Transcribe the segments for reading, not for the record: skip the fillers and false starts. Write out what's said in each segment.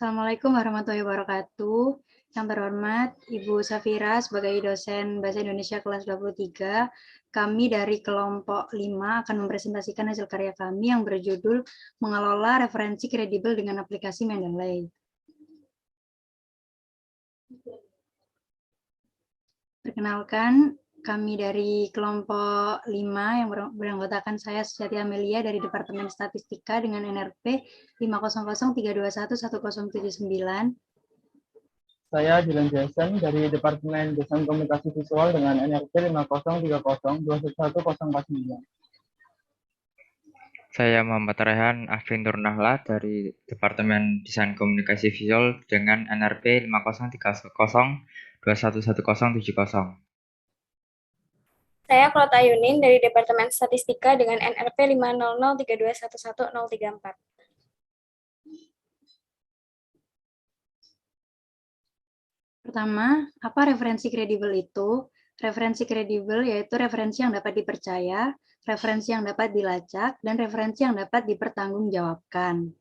Assalamualaikum warahmatullahi wabarakatuh. Yang terhormat Ibu Safira sebagai dosen Bahasa Indonesia kelas 23, kami dari kelompok 5 akan mempresentasikan hasil karya kami yang berjudul Mengelola Referensi Kredibel dengan Aplikasi Mendeley. Perkenalkan, kami dari kelompok 5 yang beranggotakan saya Suciati Amelia dari Departemen Statistika dengan NRP 50032111079. Saya Dylan Jason dari Departemen Desain Komunikasi Visual dengan NRP 50302111049. Saya Muhammad Rehan Afin Nurnahla dari Departemen Desain Komunikasi Visual dengan NRP 50302111070. Saya Klot Ayunin dari Departemen Statistika dengan NRP 50032111034. Pertama, apa referensi kredibel itu? Referensi kredibel yaitu referensi yang dapat dipercaya, referensi yang dapat dilacak, dan referensi yang dapat dipertanggungjawabkan.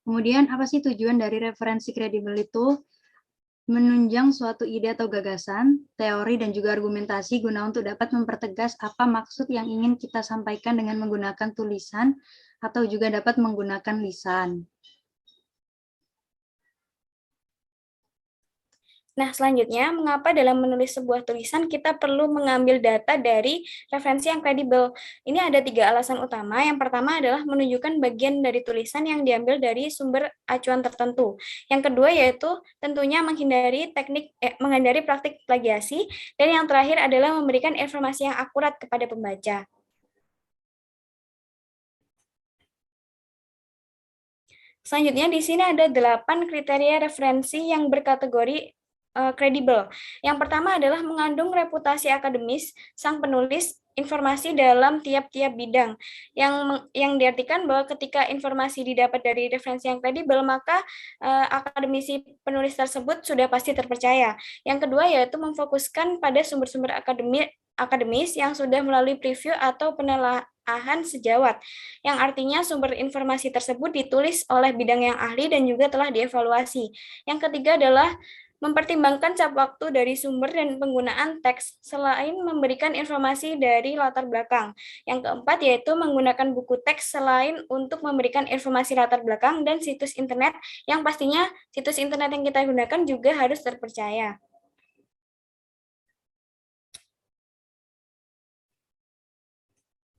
Kemudian, apa sih tujuan dari referensi kredibel itu? Menunjang suatu ide atau gagasan, teori, dan juga argumentasi guna untuk dapat mempertegas apa maksud yang ingin kita sampaikan dengan menggunakan tulisan atau juga dapat menggunakan lisan. Nah, selanjutnya, mengapa dalam menulis sebuah tulisan kita perlu mengambil data dari referensi yang kredibel? Ini ada 3 alasan utama. Yang pertama adalah menunjukkan bagian dari tulisan yang diambil dari sumber acuan tertentu. Yang kedua yaitu tentunya menghindari praktik plagiasi. Dan yang terakhir adalah memberikan informasi yang akurat kepada pembaca. Selanjutnya, di sini ada 8 kriteria referensi yang berkategori kredibel. Yang pertama adalah mengandung reputasi akademis sang penulis informasi dalam tiap-tiap bidang. Yang diartikan bahwa ketika informasi didapat dari referensi yang kredibel, maka akademisi penulis tersebut sudah pasti terpercaya. Yang kedua yaitu memfokuskan pada sumber-sumber akademis yang sudah melalui preview atau penelaahan sejawat, yang artinya sumber informasi tersebut ditulis oleh bidang yang ahli dan juga telah dievaluasi. Yang ketiga adalah mempertimbangkan cap waktu dari sumber dan penggunaan teks selain memberikan informasi dari latar belakang. Yang keempat yaitu menggunakan buku teks selain untuk memberikan informasi latar belakang dan situs internet yang pastinya situs internet yang kita gunakan juga harus terpercaya.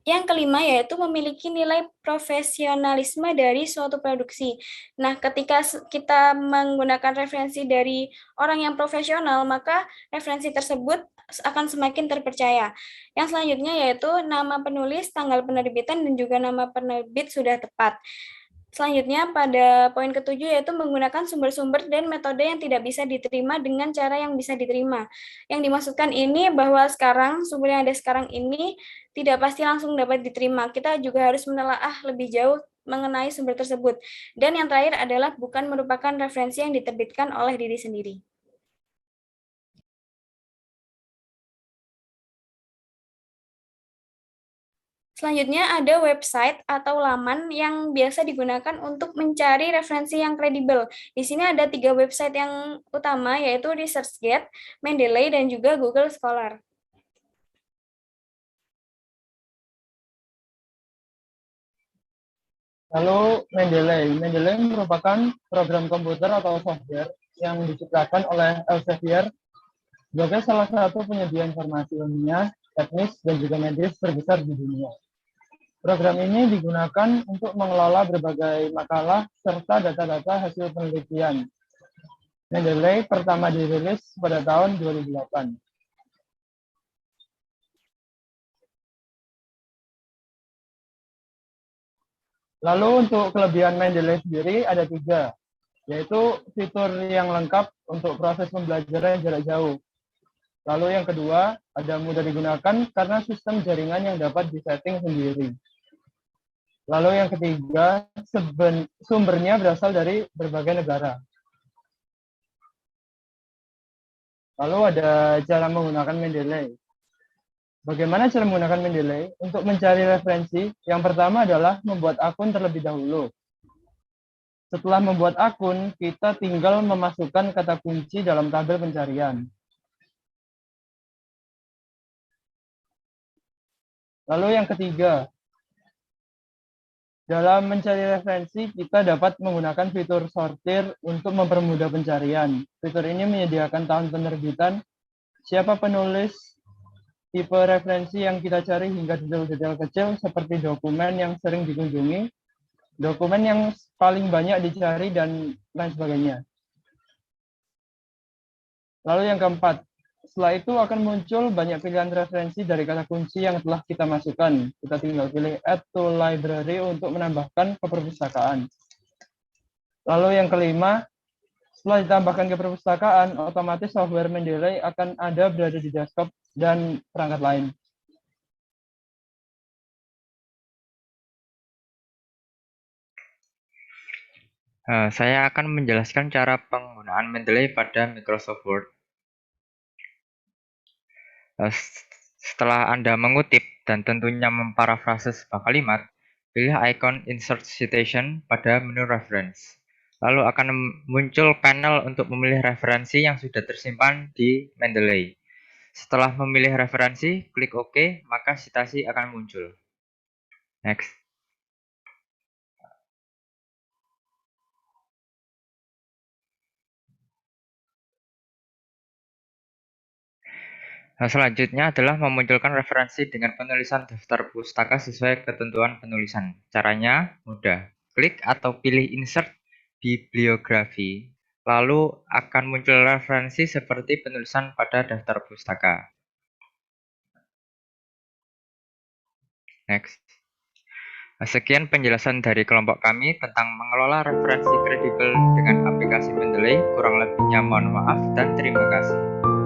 Yang kelima yaitu memiliki nilai profesionalisme dari suatu produksi. Nah, ketika kita menggunakan referensi dari orang yang profesional, maka referensi tersebut akan semakin terpercaya. Yang selanjutnya yaitu nama penulis, tanggal penerbitan, dan juga nama penerbit sudah tepat. Selanjutnya pada poin ketujuh yaitu menggunakan sumber-sumber dan metode yang tidak bisa diterima dengan cara yang bisa diterima. Yang dimaksudkan ini bahwa sekarang sumber yang ada sekarang ini tidak pasti langsung dapat diterima. Kita juga harus menelaah lebih jauh mengenai sumber tersebut. Dan yang terakhir adalah bukan merupakan referensi yang diterbitkan oleh diri sendiri. Selanjutnya ada website atau laman yang biasa digunakan untuk mencari referensi yang kredibel. Di sini ada 3 website yang utama yaitu ResearchGate, Mendeley, dan juga Google Scholar. Lalu Mendeley merupakan program komputer atau software yang diciptakan oleh Elsevier sebagai salah satu penyedia informasi ilmiah, teknis, dan juga medis terbesar di dunia. Program ini digunakan untuk mengelola berbagai makalah serta data-data hasil penelitian. Mendeley pertama dirilis pada tahun 2008. Lalu untuk kelebihan Mendeley sendiri ada 3, yaitu fitur yang lengkap untuk proses pembelajaran jarak jauh. Lalu yang kedua, ada mudah digunakan karena sistem jaringan yang dapat disetting sendiri. Lalu yang ketiga, sumbernya berasal dari berbagai negara. Lalu ada cara menggunakan Mendeley. Bagaimana cara menggunakan Mendeley? Untuk mencari referensi, yang pertama adalah membuat akun terlebih dahulu. Setelah membuat akun, kita tinggal memasukkan kata kunci dalam tabel pencarian. Lalu yang ketiga, dalam mencari referensi, kita dapat menggunakan fitur sortir untuk mempermudah pencarian. Fitur ini menyediakan tahun penerbitan, siapa penulis, tipe referensi yang kita cari, hingga detail-detail kecil seperti dokumen yang sering dikunjungi, dokumen yang paling banyak dicari, dan lain sebagainya. Lalu yang keempat, setelah itu akan muncul banyak pilihan referensi dari kata kunci yang telah kita masukkan. Kita tinggal pilih Add to Library untuk menambahkan ke perpustakaan. Lalu yang kelima, setelah ditambahkan ke perpustakaan, otomatis software Mendeley akan ada berada di desktop dan perangkat lain. Saya akan menjelaskan cara penggunaan Mendeley pada Microsoft Word. Setelah Anda mengutip dan tentunya memparafrase sebuah kalimat, pilih ikon Insert Citation pada menu Reference. Lalu akan muncul panel untuk memilih referensi yang sudah tersimpan di Mendeley. Setelah memilih referensi, klik OK, maka citasi akan muncul. Next. Selanjutnya adalah memunculkan referensi dengan penulisan daftar pustaka sesuai ketentuan penulisan. Caranya mudah. Klik atau pilih Insert Bibliografi, lalu akan muncul referensi seperti penulisan pada daftar pustaka. Next. Sekian penjelasan dari kelompok kami tentang mengelola referensi kredibel dengan aplikasi Mendeley. Kurang lebihnya mohon maaf dan terima kasih.